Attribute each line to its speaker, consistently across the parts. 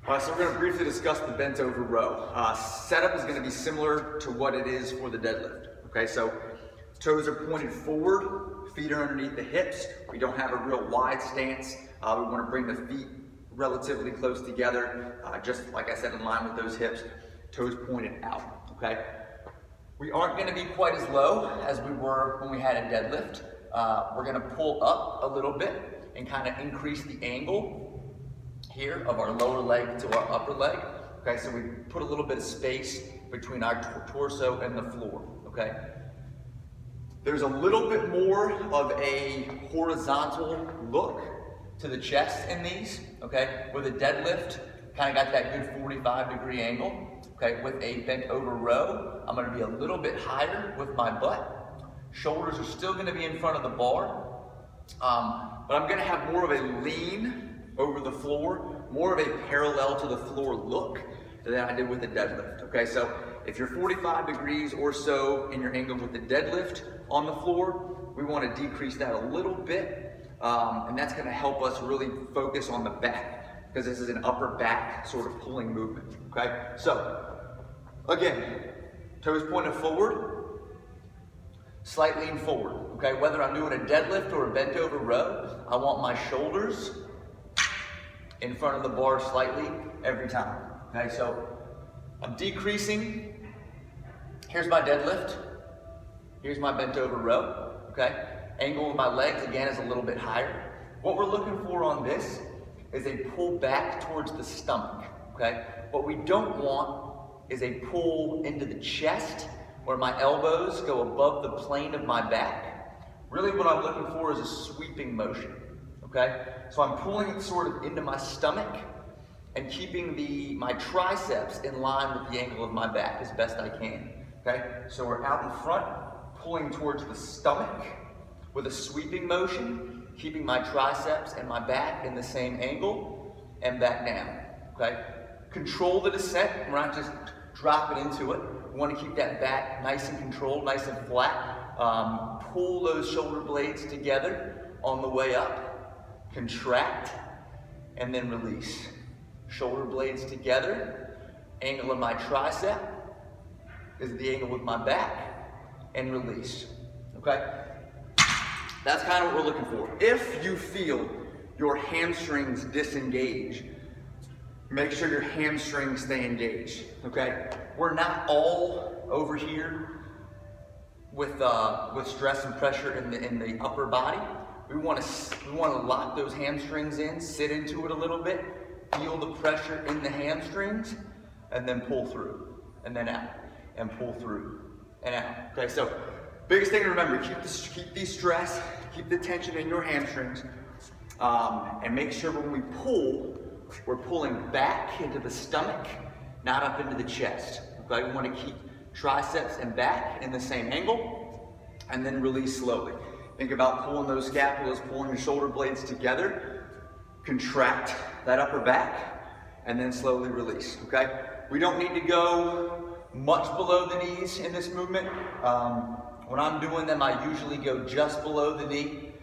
Speaker 1: All right, so we're going to briefly discuss the bent over row. Setup is going to be similar to what it is for the deadlift. Okay, so toes are pointed forward, feet are underneath the hips. We don't have a real wide stance. We want to bring the feet relatively close together, just like I said, in line with those hips, toes pointed out. Okay, we aren't going to be quite as low as we were when we had a deadlift. We're going to pull up a little bit and kind of increase the angle here of our lower leg to our upper leg. Okay, so we put a little bit of space between our torso and the floor. Okay, there's a little bit more of a horizontal look to the chest in these. Okay, with a deadlift, kind of got that good 45-degree angle. Okay, with a bent over row, I'm going to be a little bit higher with my butt. Shoulders are still going to be in front of the bar, but I'm going to have more of a lean over the floor, more of a parallel to the floor look than I did with the deadlift. Okay, so if you're 45 degrees or so in your angle with the deadlift on the floor, we want to decrease that a little bit, and that's going to help us really focus on the back, because this is an upper back sort of pulling movement. Okay, so again, toes pointed forward, slight lean forward. Okay, whether I'm doing a deadlift or a bent over row, I want my shoulders in front of the bar slightly every time. Okay, so I'm decreasing. Here's my deadlift. Here's my bent over row. Okay, angle of my legs again is a little bit higher. What we're looking for on this is a pull back towards the stomach. Okay, what we don't want is a pull into the chest where my elbows go above the plane of my back. Really what I'm looking for is a sweeping motion. Okay, so I'm pulling it sort of into my stomach and keeping my triceps in line with the angle of my back as best I can. Okay, so we're out in front, pulling towards the stomach with a sweeping motion, keeping my triceps and my back in the same angle, and back down. Okay, control the descent. We're not just dropping into it. We want to keep that back nice and controlled, nice and flat. Pull those shoulder blades together on the way up. Contract, and then release. Shoulder blades together, angle of my tricep is the angle with my back, and release. Okay? That's kind of what we're looking for. If you feel your hamstrings disengage, make sure your hamstrings stay engaged. Okay? We're not all over here with stress and pressure in the upper body. We want to lock those hamstrings in, sit into it a little bit, feel the pressure in the hamstrings, and then pull through, and then out, and pull through, and out. Okay, so biggest thing to remember, keep the stress, keep the tension in your hamstrings, and make sure when we pull, we're pulling back into the stomach, not up into the chest. Okay, we want to keep triceps and back in the same angle, and then release slowly. Think about pulling those scapulas, pulling your shoulder blades together, contract that upper back, and then slowly release, okay? We don't need to go much below the knees in this movement. When I'm doing them, I usually go just below the knee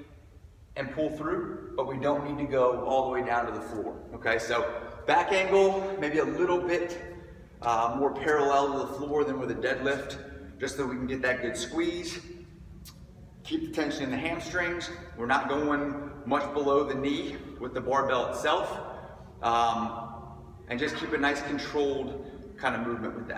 Speaker 1: and pull through, but we don't need to go all the way down to the floor, okay? So back angle, maybe a little bit more parallel to the floor than with a deadlift, just so we can get that good squeeze. Keep the tension in the hamstrings. We're not going much below the knee with the barbell itself. And just keep a nice controlled kind of movement with that.